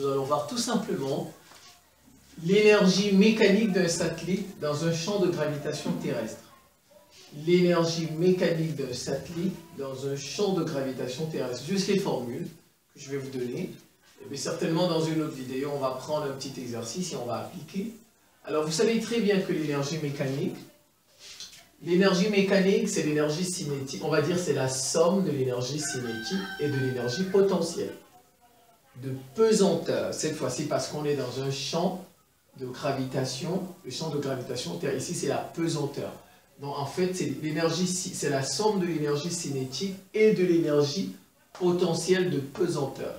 nous allons voir tout simplement l'énergie mécanique d'un satellite dans un champ de gravitation terrestre. L'énergie mécanique d'un satellite dans un champ de gravitation terrestre. Juste les formules que je vais vous donner. Et bien certainement dans une autre vidéo, on va prendre un petit exercice et on va appliquer. Alors vous savez très bien que l'énergie mécanique, c'est l'énergie cinétique. On va dire c'est la somme de l'énergie cinétique et de l'énergie potentielle. De pesanteur, cette fois-ci parce qu'on est dans un champ de gravitation, le champ de gravitation terrestre. Ici c'est la pesanteur. Donc en fait c'est la somme de l'énergie cinétique et de l'énergie potentielle de pesanteur.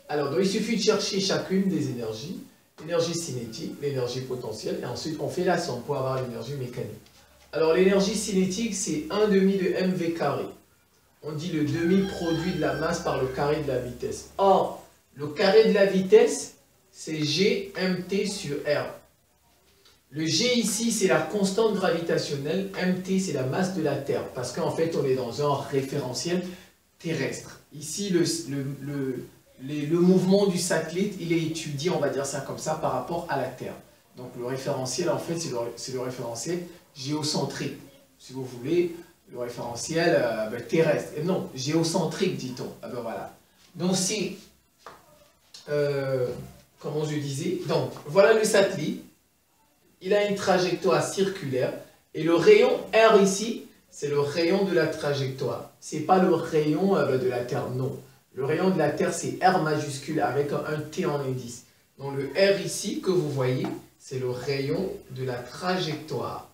Alors donc, il suffit de chercher chacune des énergies, l'énergie cinétique, l'énergie potentielle, et ensuite on fait la somme pour avoir l'énergie mécanique. Alors l'énergie cinétique c'est 1 demi de mv carré. On dit le demi-produit de la masse par le carré de la vitesse. Or, le carré de la vitesse, c'est g mt sur r. Le g ici, c'est la constante gravitationnelle. Mt, c'est la masse de la Terre. Parce qu'en fait, on est dans un référentiel terrestre. Ici, le mouvement du satellite, il est étudié, on va dire ça comme ça, par rapport à la Terre. Donc le référentiel, en fait, c'est le référentiel géocentrique. Si vous voulez, le référentiel terrestre. Et non, géocentrique, dit-on. Ah ben voilà. Donc c'est... comment je disais, donc voilà le satellite, il a une trajectoire circulaire et le rayon R ici, c'est le rayon de la trajectoire, c'est pas le rayon de la Terre, non, le rayon de la Terre c'est R majuscule avec un T en indice, donc le R ici que vous voyez, c'est le rayon de la trajectoire,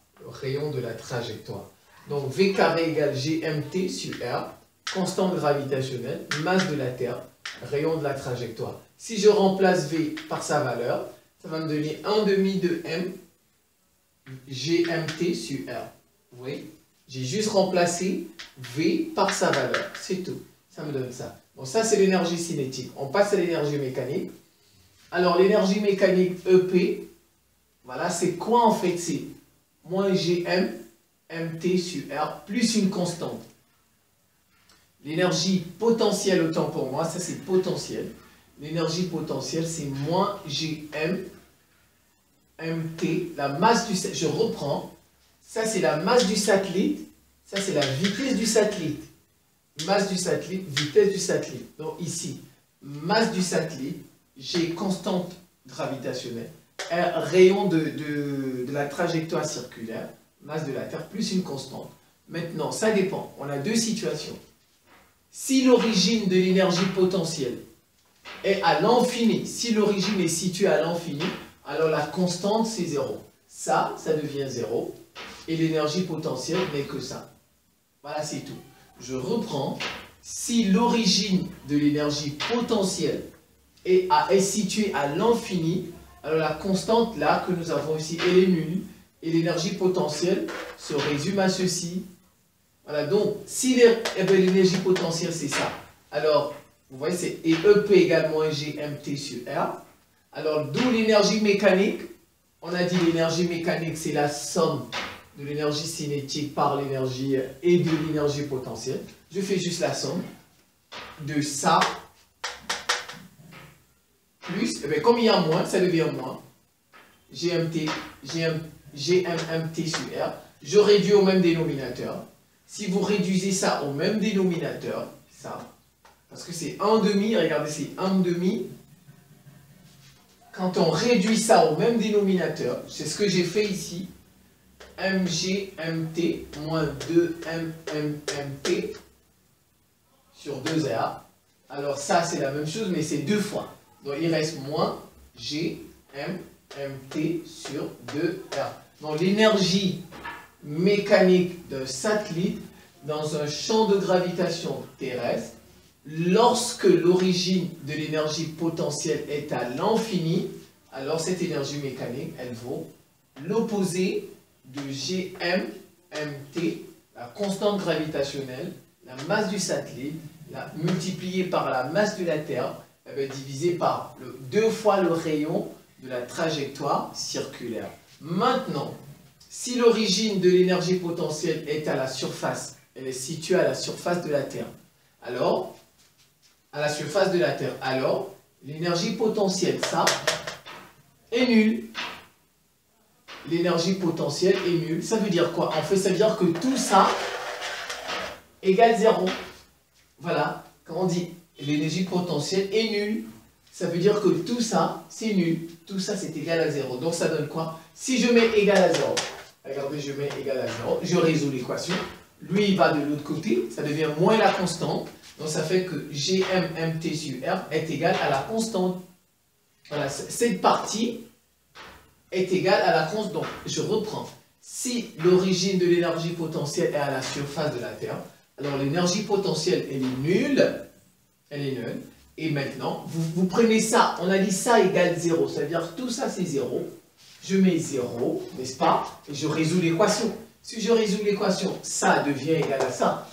donc V carré égale GMT sur R, constante gravitationnelle, masse de la Terre, rayon de la trajectoire. Si je remplace V par sa valeur, ça va me donner 1 demi de M GMT sur R. Vous voyez? J'ai juste remplacé V par sa valeur. C'est tout. Ça me donne ça. Bon, ça c'est l'énergie cinétique. On passe à l'énergie mécanique. Alors l'énergie mécanique EP, voilà, c'est quoi en fait? C'est moins GM MT sur R plus une constante. L'énergie potentielle, autant pour moi, ça c'est potentiel. L'énergie potentielle, c'est moins Gm Mt, la masse du satellite. Je reprends. Ça, c'est la masse du satellite. Ça, c'est la vitesse du satellite. Masse du satellite, vitesse du satellite. Donc ici, masse du satellite, G constante gravitationnelle, R rayon de la trajectoire circulaire, masse de la Terre, plus une constante. Maintenant, ça dépend. On a deux situations. Si l'origine de l'énergie potentielle est à l'infini, si l'origine est située à l'infini, alors la constante c'est 0. Ça devient 0. Et l'énergie potentielle n'est que ça. Voilà, c'est tout. Je reprends. Si l'origine de l'énergie potentielle est située à l'infini, alors la constante là que nous avons ici, elle est nulle. Et l'énergie potentielle se résume à ceci. Voilà, donc si l'énergie potentielle c'est ça, alors vous voyez c'est EP égale moins GMT sur R. Alors d'où l'énergie mécanique. On a dit l'énergie mécanique c'est la somme de l'énergie cinétique par l'énergie et de l'énergie potentielle. Je fais juste la somme de ça plus, eh bien, comme il y a moins, ça devient moins GMT sur R. Je réduis au même dénominateur. Si vous réduisez ça au même dénominateur, ça, parce que c'est 1 demi, regardez, c'est 1 demi. Quand on réduit ça au même dénominateur, c'est ce que j'ai fait ici, MGMT moins 2MMMT sur 2R. Alors ça, c'est la même chose, mais c'est deux fois. Donc il reste moins GMMT sur 2R. Donc l'énergie mécanique d'un satellite dans un champ de gravitation terrestre, lorsque l'origine de l'énergie potentielle est à l'infini, alors cette énergie mécanique, elle vaut l'opposé de GMMT, la constante gravitationnelle, la masse du satellite, multipliée par la masse de la Terre, divisée par 2 fois le rayon de la trajectoire circulaire. Maintenant, si l'origine de l'énergie potentielle est à la surface, elle est située à la surface de la Terre, alors l'énergie potentielle, ça, est nulle. L'énergie potentielle est nulle. Ça veut dire quoi? En fait, ça veut dire que tout ça égale 0. Voilà, quand on dit l'énergie potentielle est nulle, ça veut dire que tout ça, c'est nul. Tout ça, c'est égal à 0. Donc, ça donne quoi? Si je mets égal à 0, regardez, je mets égal à 0, je résous l'équation. Lui, il va de l'autre côté, ça devient moins la constante. Donc, ça fait que GMMT sur R est égal à la constante. Voilà, cette partie est égale à la constante. Donc, je reprends. Si l'origine de l'énergie potentielle est à la surface de la Terre, alors l'énergie potentielle, elle est nulle. Elle est nulle. Et maintenant, vous prenez ça, on a dit ça égale 0, ça veut dire que tout ça c'est 0. Je mets 0, n'est-ce pas? Et je résous l'équation. Si je résous l'équation, ça devient égal à ça.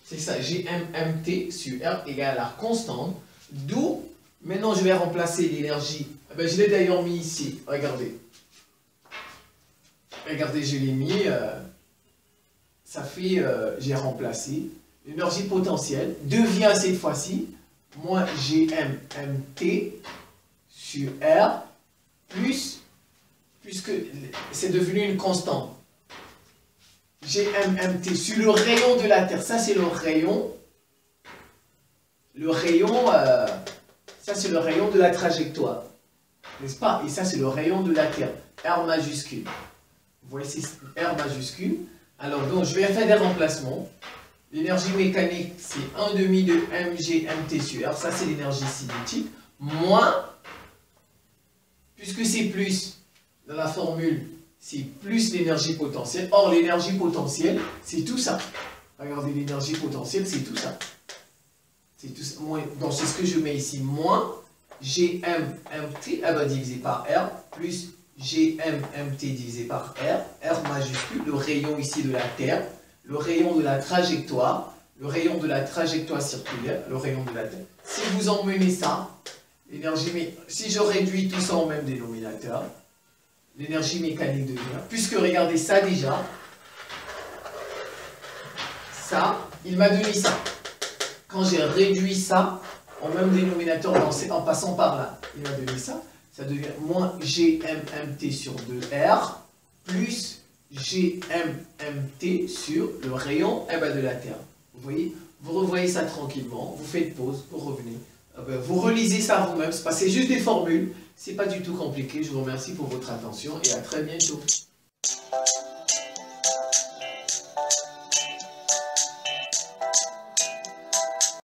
C'est ça, GMMT sur R égale à la constante. D'où, maintenant je vais remplacer l'énergie. Je l'ai d'ailleurs mis ici, regardez. Regardez, je l'ai mis, ça fait, j'ai remplacé. L'énergie potentielle devient cette fois-ci moins GMMT sur R puisque c'est devenu une constante. GMMT sur le rayon de la Terre, ça c'est le rayon, ça c'est le rayon de la trajectoire, n'est-ce pas? Et ça c'est le rayon de la Terre, R majuscule. Vous voyez, c'est R majuscule. Alors donc je vais faire des remplacements. L'énergie mécanique, c'est 1/2 de mgmt sur R, ça c'est l'énergie cinétique, moins, puisque c'est plus, dans la formule, c'est plus l'énergie potentielle. Or, l'énergie potentielle, c'est tout ça. Regardez, l'énergie potentielle, c'est tout ça. C'est tout ça. Donc, c'est ce que je mets ici, moins gmmt, divisé par R, plus gmmt divisé par R, R majuscule, le rayon ici de la Terre, le rayon de la trajectoire circulaire, le rayon de la Terre. Si vous emmenez ça, si je réduis tout ça au même dénominateur, l'énergie mécanique devient, puisque regardez ça déjà, ça, il m'a donné ça. Quand j'ai réduit ça au même dénominateur en passant par là, il m'a donné ça, ça devient moins GMMT sur 2R plus GMMT sur le rayon de la Terre. Vous voyez, vous revoyez ça tranquillement, vous faites pause, vous revenez, vous relisez ça vous-même, c'est juste des formules, c'est pas du tout compliqué. Je vous remercie pour votre attention et à très bientôt.